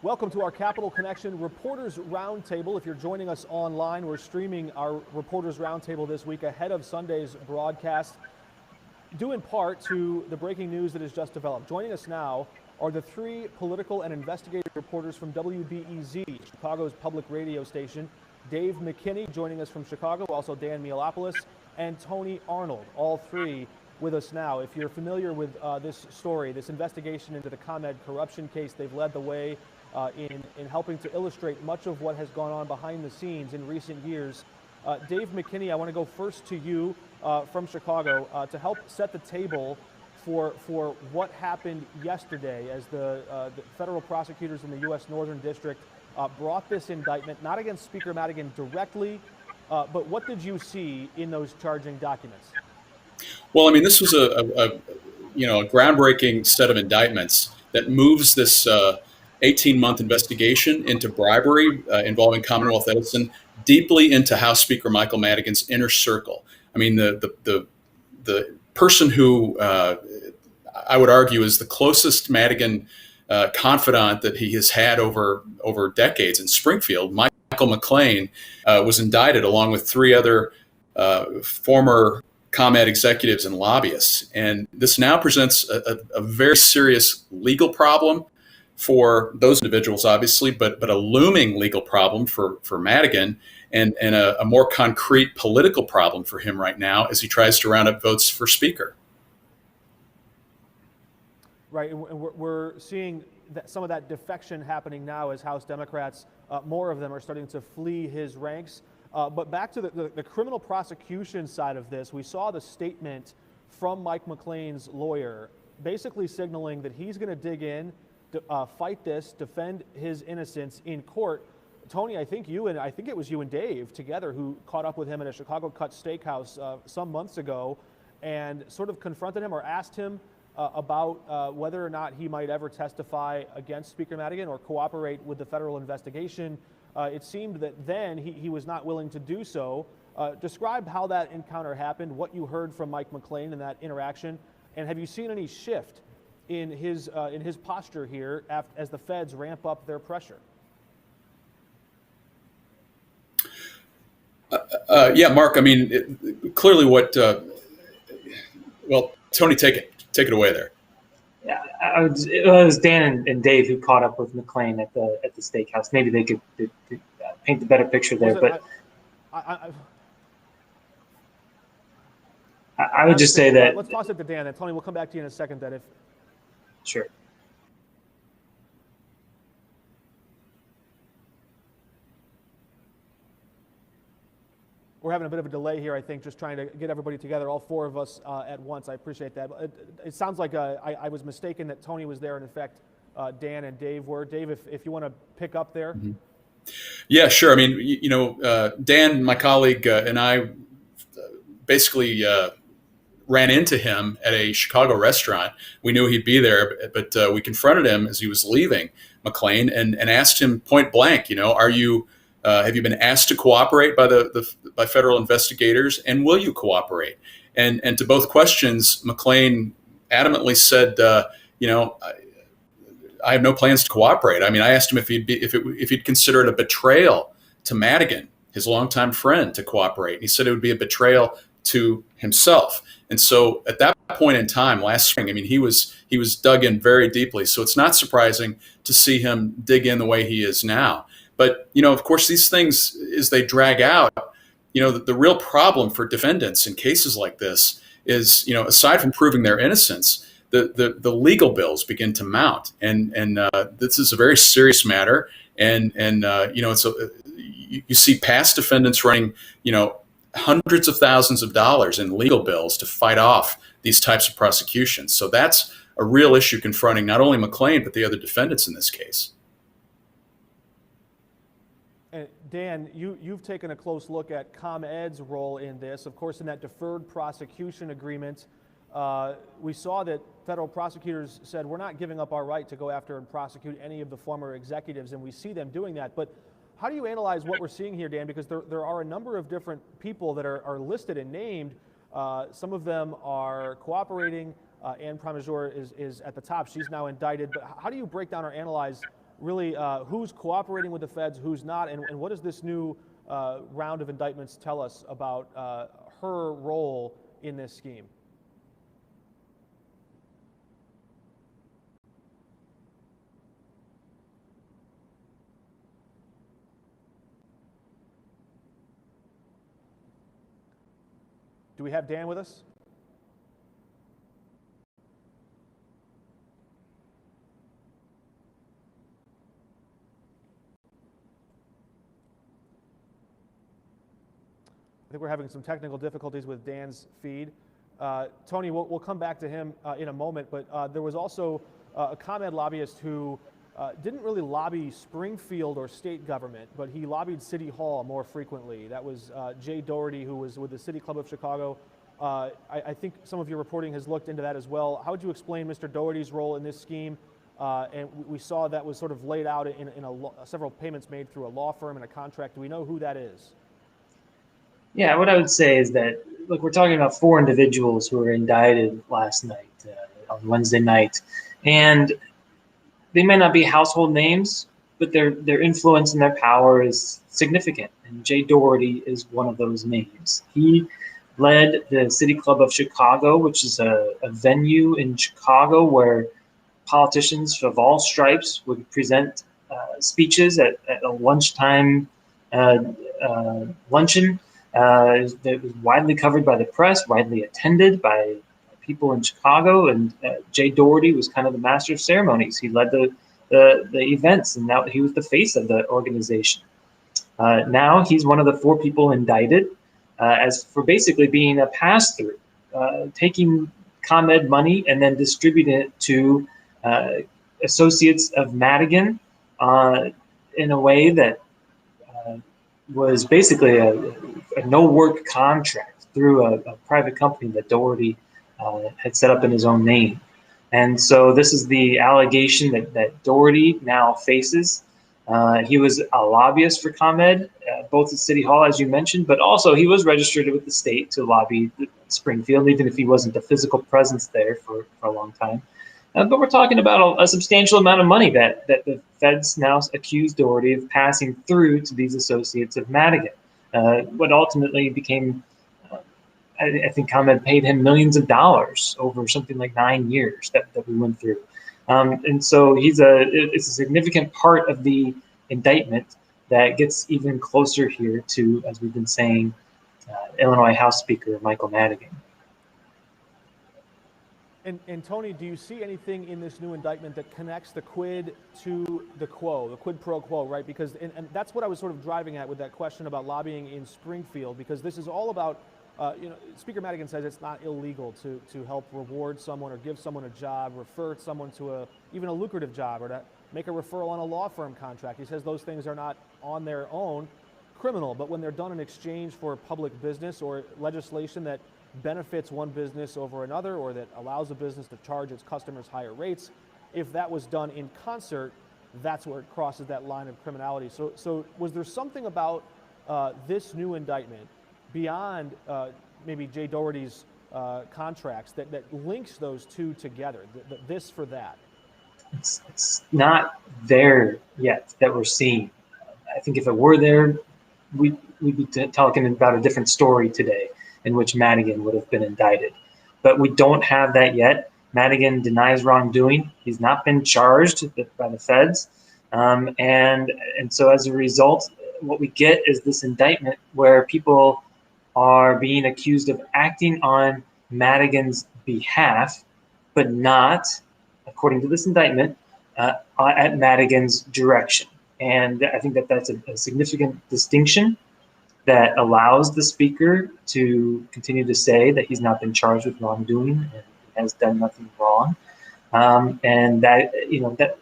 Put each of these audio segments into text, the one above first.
Welcome to our Capital Connection Reporters Roundtable. If you're joining us online, we're streaming our Reporters Roundtable this week ahead of Sunday's broadcast, due in part to the breaking news that has just developed. Joining us now are the three political and investigative reporters from WBEZ, Chicago's public radio station. Dave McKinney joining us from Chicago, also Dan Mialopoulos, and Tony Arnold, all three with us now. If you're familiar with this story, this investigation into the ComEd corruption case, they've led the way in helping to illustrate much of what has gone on behind the scenes in recent years. Dave McKinney, I want to go first to you from Chicago to help set the table for what happened yesterday as the federal prosecutors in the U.S. Northern District brought this indictment, not against Speaker Madigan directly, but what did you see in those charging documents? Well, I mean, this was a groundbreaking set of indictments that moves this 18-month investigation into bribery involving Commonwealth Edison deeply into House Speaker Michael Madigan's inner circle. I mean, the person who I would argue is the closest Madigan confidant that he has had over decades in Springfield, Michael Mclean, was indicted along with three other former ComEd executives and lobbyists. And this now presents a very serious legal problem for those individuals, obviously, but a looming legal problem for Madigan and a more concrete political problem for him right now as he tries to round up votes for Speaker. Right, and we're seeing that some of that defection happening now as House Democrats, more of them are starting to flee his ranks. But back to the criminal prosecution side of this, we saw the statement from Mike Mclean's lawyer basically signaling that he's going to dig in, fight this, defend his innocence in court. Tony, I think it was you and Dave together who caught up with him at a Chicago Cut Steakhouse some months ago and sort of confronted him or asked him about whether or not he might ever testify against Speaker Madigan or cooperate with the federal investigation. It seemed that then he was not willing to do so. Describe how that encounter happened, what you heard from Mike Mclean in that interaction, and have you seen any shift in his posture here as the feds ramp up their pressure? Yeah, Mark. I mean, clearly, well, Tony, take it away there. Yeah, it was Dan and Dave who caught up with Mclean at the steakhouse. Maybe they could paint the better picture there. But I would just say that. Let's toss it to Dan, and Tony, we'll come back to you in a second. Then, if sure. We're having a bit of a delay here, I think, just trying to get everybody together, all four of us at once. I appreciate that. It sounds like I was mistaken that Tony was there, and in fact, Dan and Dave were. Dave, if you want to pick up there. Mm-hmm. Yeah, sure. I mean, Dan, my colleague, and I basically ran into him at a Chicago restaurant. We knew he'd be there, but we confronted him as he was leaving Mclean and asked him point blank, have you been asked to cooperate by federal investigators, and will you cooperate? And to both questions, Mclean adamantly said, I have no plans to cooperate. I mean, I asked him if he'd consider it a betrayal to Madigan, his longtime friend, to cooperate. And he said it would be a betrayal to himself. And so at that point in time last spring, I mean, he was dug in very deeply. So it's not surprising to see him dig in the way he is now. But, of course, these things, as they drag out, the real problem for defendants in cases like this is, aside from proving their innocence, the legal bills begin to mount. And this is a very serious matter. And you see past defendants running, hundreds of thousands of dollars in legal bills to fight off these types of prosecutions. So that's a real issue confronting not only Mclean, but the other defendants in this case. Dan, you've taken a close look at ComEd's role in this. Of course, in that deferred prosecution agreement, we saw that federal prosecutors said, we're not giving up our right to go after and prosecute any of the former executives, and we see them doing that. But how do you analyze what we're seeing here, Dan? Because there are a number of different people that are listed and named. Some of them are cooperating. Anne Pramaggiore is at the top. She's now indicted. But how do you break down or analyze really who's cooperating with the feds, who's not, and what does this new round of indictments tell us about her role in this scheme? Do we have Dan with us? I think we're having some technical difficulties with Dan's feed. Tony, we'll come back to him in a moment, but there was also a ComEd lobbyist who didn't really lobby Springfield or state government, but he lobbied City Hall more frequently. That was Jay Doherty, who was with the City Club of Chicago. I think some of your reporting has looked into that as well. How would you explain Mr. Doherty's role in this scheme? And we saw that was sort of laid out in several payments made through a law firm and a contract. Do we know who that is? Yeah, what I would say is that, look, we're talking about 4 individuals who were indicted last night, on Wednesday night, and they may not be household names, but their influence and their power is significant. And Jay Doherty is one of those names. He led the City Club of Chicago, which is a venue in Chicago where politicians of all stripes would present speeches at a lunchtime luncheon. That was widely covered by the press, widely attended by people in Chicago, and Jay Doherty was kind of the master of ceremonies. He led the events, and now he was the face of the organization. Now he's one of the 4 people indicted as for basically being a pass-through, taking ComEd money and then distributing it to associates of Madigan in a way that was basically a no-work contract through a private company that Doherty had set up in his own name. And so this is the allegation that Doherty now faces. He was a lobbyist for ComEd, both at City Hall, as you mentioned, but also he was registered with the state to lobby Springfield, even if he wasn't a physical presence there for a long time. But we're talking about a substantial amount of money that the feds now accuse Doherty of passing through to these associates of Madigan. What ultimately became, I think ComEd paid him millions of dollars over something like 9 years that we went through. And so it's a significant part of the indictment that gets even closer here to, as we've been saying, Illinois House Speaker Michael Madigan. And Tony, do you see anything in this new indictment that connects the quid to the quo, the quid pro quo, right? Because, and that's what I was sort of driving at with that question about lobbying in Springfield, because this is all about, Speaker Madigan says it's not illegal to help reward someone or give someone a job, refer someone to even a lucrative job, or to make a referral on a law firm contract. He says those things are not on their own criminal, but when they're done in exchange for public business or legislation that benefits one business over another, or that allows a business to charge its customers higher rates, if that was done in concert, that's where it crosses that line of criminality. So was there something about this new indictment beyond maybe Jay Doherty's contracts that links those two together, this for that? It's not there yet that we're seeing. I think if it were there, we'd be talking about a different story today, in which Madigan would have been indicted. But we don't have that yet. Madigan denies wrongdoing. He's not been charged by the feds. And so as a result, what we get is this indictment where people are being accused of acting on Madigan's behalf, but not, according to this indictment, at Madigan's direction. And I think that's a significant distinction that allows the speaker to continue to say that he's not been charged with wrongdoing and has done nothing wrong. And that,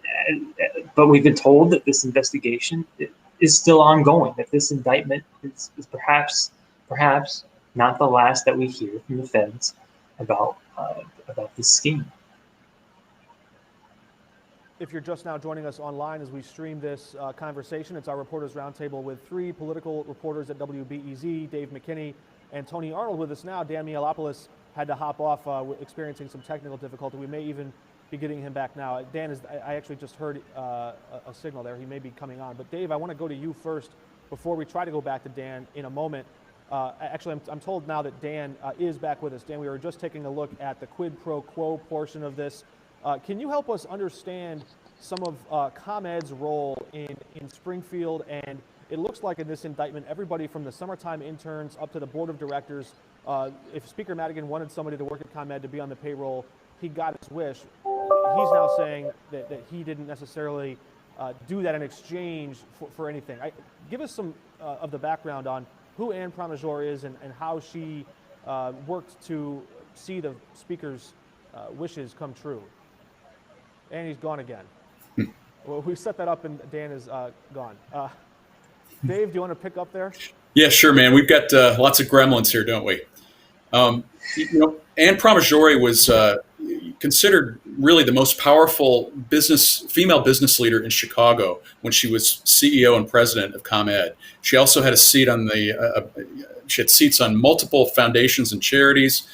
but we've been told that this investigation is still ongoing, that this indictment is perhaps not the last that we hear from the feds about this scheme. If you're just now joining us online as we stream this conversation, it's our Reporters Roundtable with 3 political reporters at WBEZ, Dave McKinney and Tony Arnold with us now. Dan Mihalopoulos had to hop off, experiencing some technical difficulty. We may even be getting him back now. Dan, I actually just heard a signal there. He may be coming on. But Dave, I want to go to you first before we try to go back to Dan in a moment. Actually, I'm told now that Dan is back with us. Dan, we were just taking a look at the quid pro quo portion of this. Can you help us understand some of ComEd's role in Springfield? And it looks like in this indictment, everybody from the summertime interns up to the board of directors, if Speaker Madigan wanted somebody to work at ComEd to be on the payroll, he got his wish. He's now saying that he didn't necessarily do that in exchange for anything. Give us some of the background on who Anne Pramaggiore is and how she worked to see the Speaker's wishes come true. And he's gone again. Well, we set that up and Dan is gone. Dave, do you want to pick up there? Yeah, sure, man. We've got lots of gremlins here, don't we? Anne Pramaggiore was considered really the most powerful female business leader in Chicago when she was CEO and president of ComEd. She also had a seat on she had seats on multiple foundations and charities.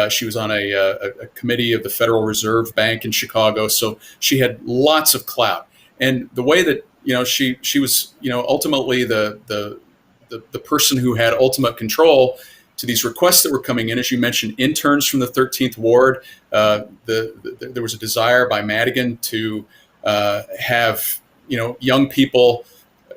She was on a committee of the Federal Reserve Bank in Chicago, so she had lots of clout. And the way that she was ultimately the person who had ultimate control to these requests that were coming in, as you mentioned, interns from the 13th Ward. There was a desire by Madigan to have young people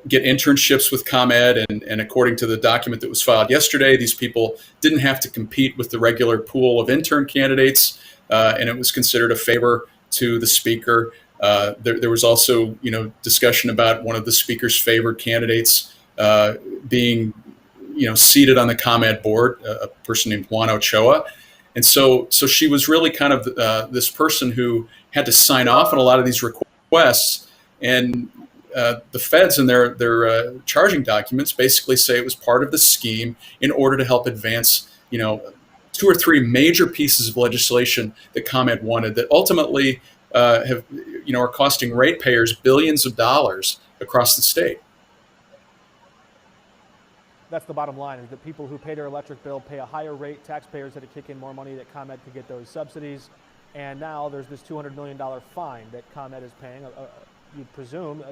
get internships with ComEd, and according to the document that was filed yesterday, these people didn't have to compete with the regular pool of intern candidates, and it was considered a favor to the Speaker. There was also discussion about one of the Speaker's favored candidates being seated on the ComEd board, a person named Juan Ochoa. And so she was really kind of this person who had to sign off on a lot of these requests. And the feds in their charging documents basically say it was part of the scheme in order to help advance, 2 or 3 major pieces of legislation that ComEd wanted that ultimately are costing ratepayers billions of dollars across the state. That's the bottom line, is that people who pay their electric bill pay a higher rate. Taxpayers had to kick in more money that ComEd could get those subsidies. And now there's this $200 million fine that ComEd is paying. You'd presume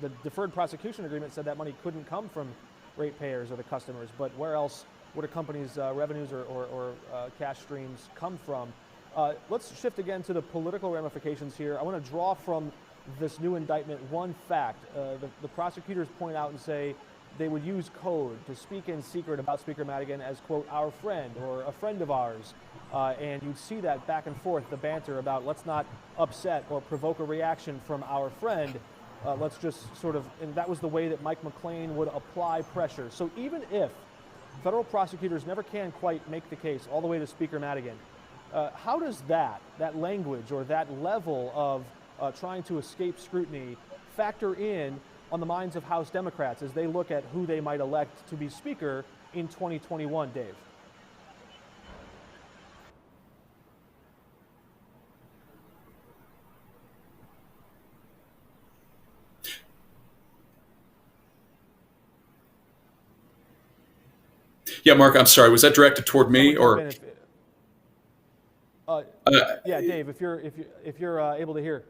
the deferred prosecution agreement said that money couldn't come from ratepayers or the customers, but where else would a company's revenues or cash streams come from? Let's shift again to the political ramifications here. I want to draw from this new indictment one fact. The prosecutors point out and say they would use code to speak in secret about Speaker Madigan as, quote, our friend or a friend of ours. And you'd see that back and forth, the banter about let's not upset or provoke a reaction from our friend. Let's just sort of, and that was the way that Mike Mclean would apply pressure. So even if federal prosecutors never can quite make the case all the way to Speaker Madigan, how does that language or that level of trying to escape scrutiny factor in on the minds of House Democrats as they look at who they might elect to be Speaker in 2021, Dave? Yeah, Mark, I'm sorry. Was that directed toward me or? Yeah, Dave, if you're able to hear.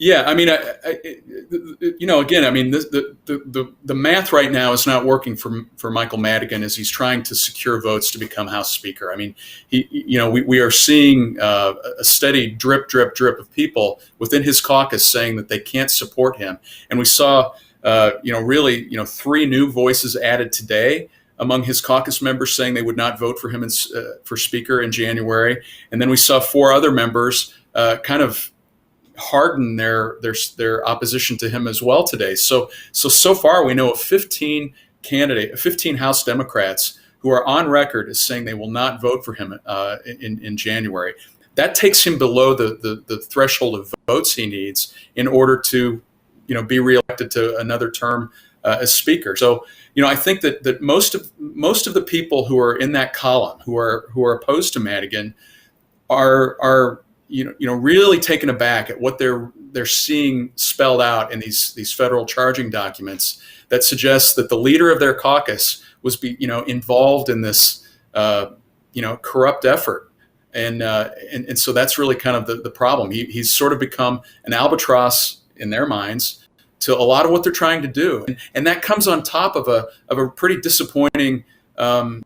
Yeah, I mean, again, I mean, the math right now is not working for Michael Madigan as he's trying to secure votes to become House Speaker. I mean, we are seeing a steady drip of people within his caucus saying that they can't support him, and we saw, really, 3 new voices added today among his caucus members saying they would not vote for him for Speaker in January, and then we saw 4 other members kind of harden their opposition to him as well today. So far we know of 15 House Democrats who are on record as saying they will not vote for him in January. That takes him below the threshold of votes he needs in order to be reelected to another term as Speaker. So I think that most of the people who are in that column who are opposed to Madigan are really taken aback at what they're seeing spelled out in these federal charging documents that suggests that the leader of their caucus was involved in this corrupt effort. And so that's really kind of the problem. He's sort of become an albatross in their minds to a lot of what they're trying to do, and that comes on top of a pretty disappointing run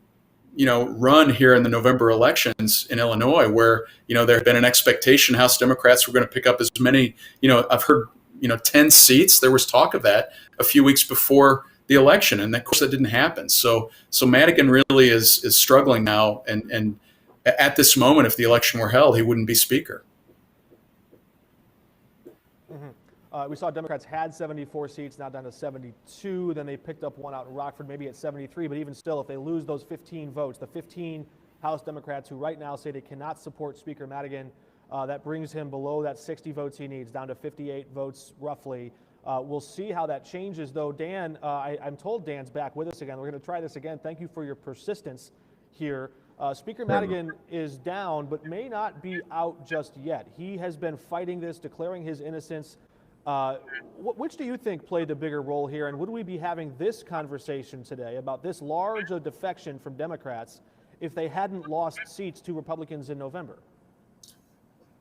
here in the November elections in Illinois, where there had been an expectation House Democrats were going to pick up as many. I've heard 10 seats. There was talk of that a few weeks before the election, and of course that didn't happen. So Madigan really is struggling now, and at this moment, if the election were held, he wouldn't be Speaker. We saw Democrats had 74 seats, now down to 72. Then they picked up one out in Rockford, maybe at 73. But even still, if they lose those 15 votes, the 15 House Democrats who right now say they cannot support Speaker Madigan, that brings him below that 60 votes he needs, down to 58 votes roughly. We'll see how that changes, though. Dan, I'm told Dan's back with us again. We're going to try this again. Thank you for your persistence here. Speaker Madigan is down, but may not be out just yet. He has been fighting this, declaring his innocence. Which do you think played the bigger role here, and would we be having this conversation today about this large a defection from Democrats if they hadn't lost seats to Republicans in November?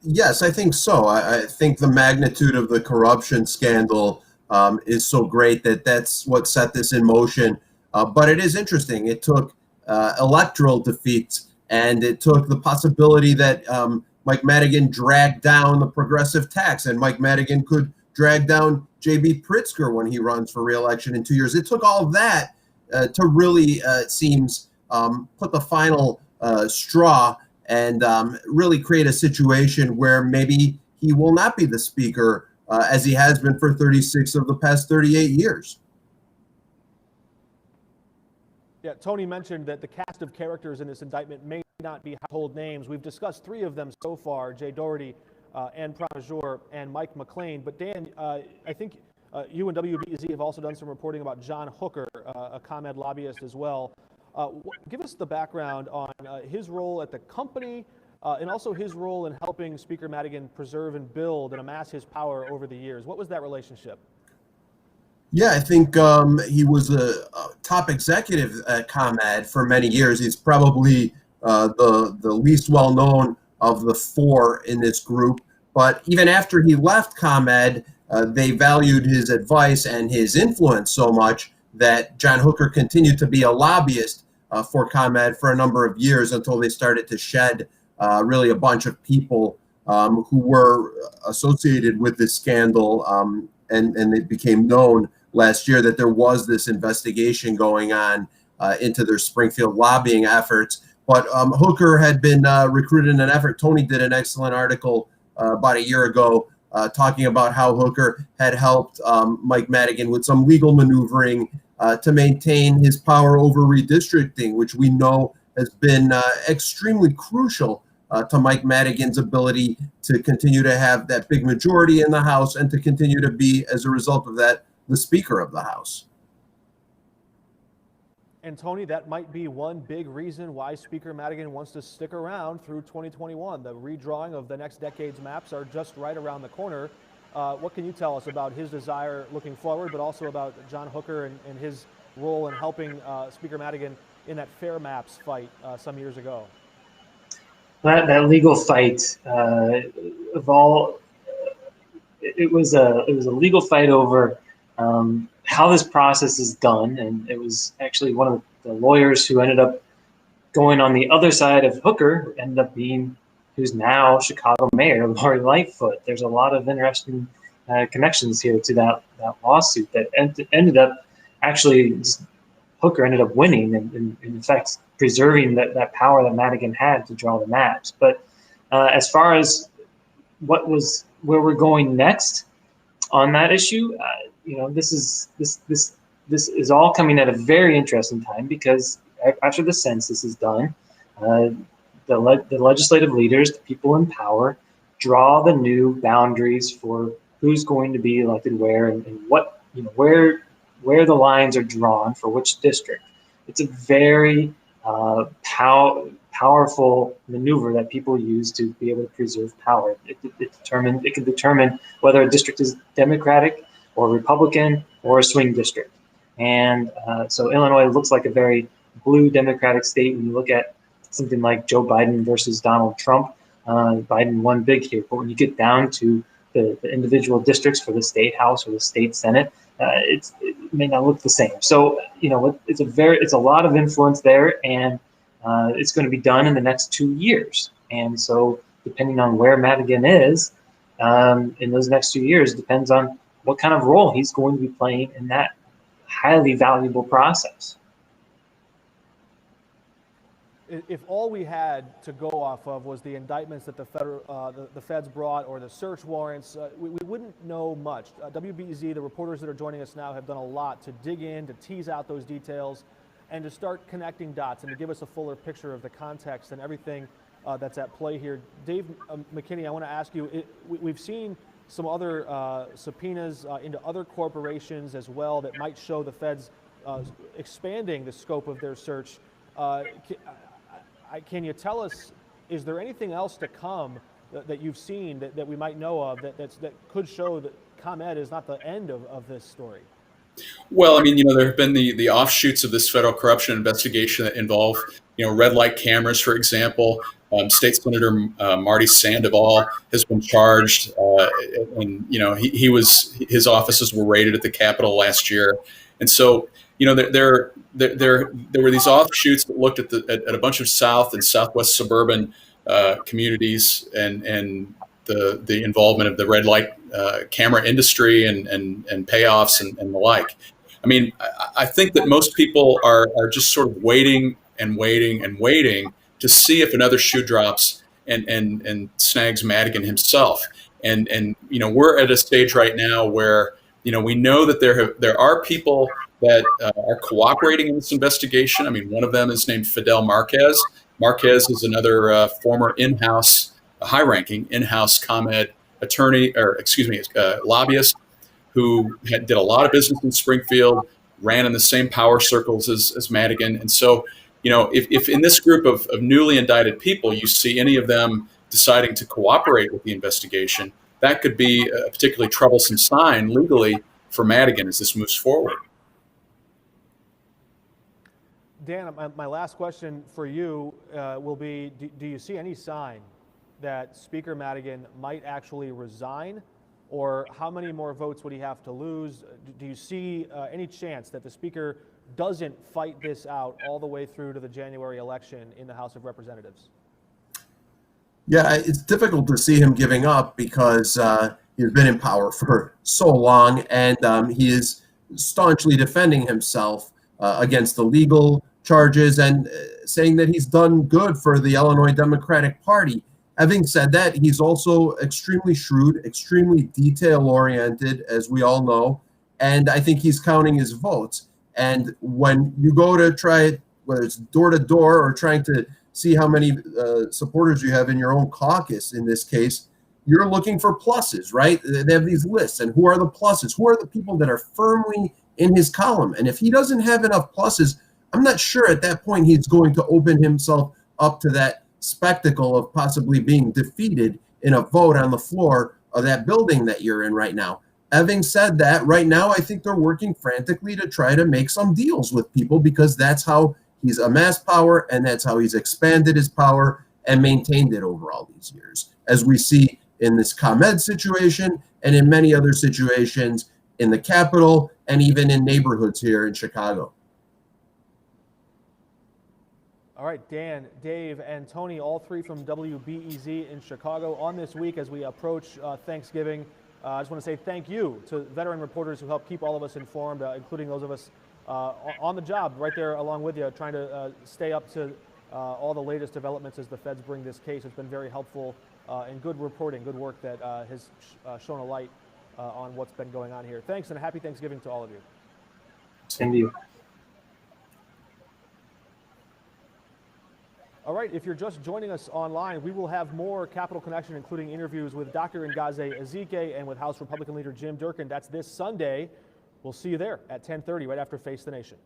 Yes, I think so. I think the magnitude of the corruption scandal is so great that that's what set this in motion. But it is interesting. It took electoral defeats, and it took the possibility that Mike Madigan dragged down the progressive tax, and Mike Madigan could drag down J.B. Pritzker when he runs for re-election in 2 years. It took all of that to really, it seems, put the final straw and really create a situation where maybe he will not be the Speaker as he has been for 36 of the past 38 years. Yeah, Tony mentioned that the cast of characters in this indictment may not be household names. We've discussed three of them so far: Jay Doherty, Ann Pramaggiore, and Mike Mclean. But Dan, I think you and WBEZ have also done some reporting about John Hooker, a ComEd lobbyist as well. Give us the background on his role at the company and also his role in helping Speaker Madigan preserve and build and amass his power over the years. What was that relationship? Yeah, I think he was a top executive at ComEd for many years. He's probably the least well-known of the four in this group. But even after he left ComEd, they valued his advice and his influence so much that John Hooker continued to be a lobbyist for ComEd for a number of years until they started to shed really a bunch of people who were associated with this scandal, and it became known last year that there was this investigation going on into their Springfield lobbying efforts. But Hooker had been recruited in an effort. Tony did an excellent article about a year ago talking about how Hooker had helped Mike Madigan with some legal maneuvering to maintain his power over redistricting, which we know has been extremely crucial to Mike Madigan's ability to continue to have that big majority in the House and to continue to be, as a result of that, the Speaker of the House. And Tony, that might be one big reason why Speaker Madigan wants to stick around through 2021. The redrawing of the next decade's maps are just right around the corner. What can you tell us about his desire looking forward, but also about John Hooker and his role in helping Speaker Madigan in that fair maps fight some years ago? That legal fight it was a legal fight over how this process is done, and it was actually one of the lawyers who ended up going on the other side of Hooker ended up being who's now Chicago Mayor Lori Lightfoot. There's a lot of interesting connections here to that lawsuit that ended up actually just Hooker ended up winning and in fact preserving that power that Madigan had to draw the maps. But as far as where we're going next on that issue, this is all coming at a very interesting time, because after the census is done, the legislative leaders, the people in power, draw the new boundaries for who's going to be elected where and what where the lines are drawn for which district. It's a very powerful maneuver that people use to be able to preserve power. It can determine whether a district is Democratic or Republican or a swing district. And so Illinois looks like a very blue Democratic state when you look at something like Joe Biden versus Donald Trump. Biden won big here, but when you get down to the individual districts for the state house or the state senate, it may not look the same. So it's a lot of influence there, and it's going to be done in the next 2 years. And so depending on where Madigan is in those next 2 years depends on what kind of role he's going to be playing in that highly valuable process. If all we had to go off of was the indictments that the feds brought or the search warrants, we wouldn't know much. WBEZ, the reporters that are joining us now, have done a lot to dig in, to tease out those details, and to start connecting dots and to give us a fuller picture of the context and everything that's at play here. Dave McKinney, I want to ask you, we've seen some other subpoenas into other corporations as well that might show the feds expanding the scope of their search. Can you tell us, is there anything else to come that you've seen that we might know of that could show that ComEd is not the end of this story? Well, I mean, there have been the offshoots of this federal corruption investigation that involve, red light cameras, for example. State Senator Marty Sandoval has been charged, and his offices were raided at the Capitol last year, and so there were these offshoots that looked at a bunch of South and Southwest suburban communities and the involvement of the red light camera industry and payoffs and the like. I mean, I think that most people are just sort of waiting and waiting and waiting to see if another shoe drops and snags Madigan himself. And we're at a stage right now where we know that there are people that are cooperating in this investigation. I mean, one of them is named Fidel Marquez. Marquez is another former high-ranking in-house ComEd lobbyist who did a lot of business in Springfield, ran in the same power circles as Madigan. And so, if in this group of newly indicted people, you see any of them deciding to cooperate with the investigation, that could be a particularly troublesome sign legally for Madigan as this moves forward. Dan, my last question for you will be, do you see any sign that Speaker Madigan might actually resign, or how many more votes would he have to lose? Do you see any chance that the Speaker doesn't fight this out all the way through to the January election in the House of Representatives? Yeah, it's difficult to see him giving up because he's been in power for so long, and he is staunchly defending himself against the legal charges and saying that he's done good for the Illinois Democratic Party. Having said that, he's also extremely shrewd, extremely detail-oriented, as we all know, and I think he's counting his votes. And when you go to try, whether it's door-to-door or trying to see how many supporters you have in your own caucus, in this case, you're looking for pluses, right? They have these lists, and who are the pluses? Who are the people that are firmly in his column? And if he doesn't have enough pluses, I'm not sure at that point he's going to open himself up to that spectacle of possibly being defeated in a vote on the floor of that building that you're in right now. Having said that, right now I think they're working frantically to try to make some deals with people, because that's how he's amassed power and that's how he's expanded his power and maintained it over all these years, as we see in this ComEd situation and in many other situations in the Capitol and even in neighborhoods here in Chicago. All right, Dan, Dave, and Tony, all three from WBEZ in Chicago on this week as we approach Thanksgiving. I just want to say thank you to veteran reporters who help keep all of us informed, including those of us on the job right there along with you, trying to stay up to all the latest developments as the feds bring this case. It's been very helpful and good reporting, good work that has shown a light on what's been going on here. Thanks, and a happy Thanksgiving to all of you. Same to you. All right, if you're just joining us online, we will have more Capitol Connection, including interviews with Dr. Ngozi Ezike and with House Republican leader Jim Durkin. That's this Sunday. We'll see you there at 10:30, right after Face the Nation.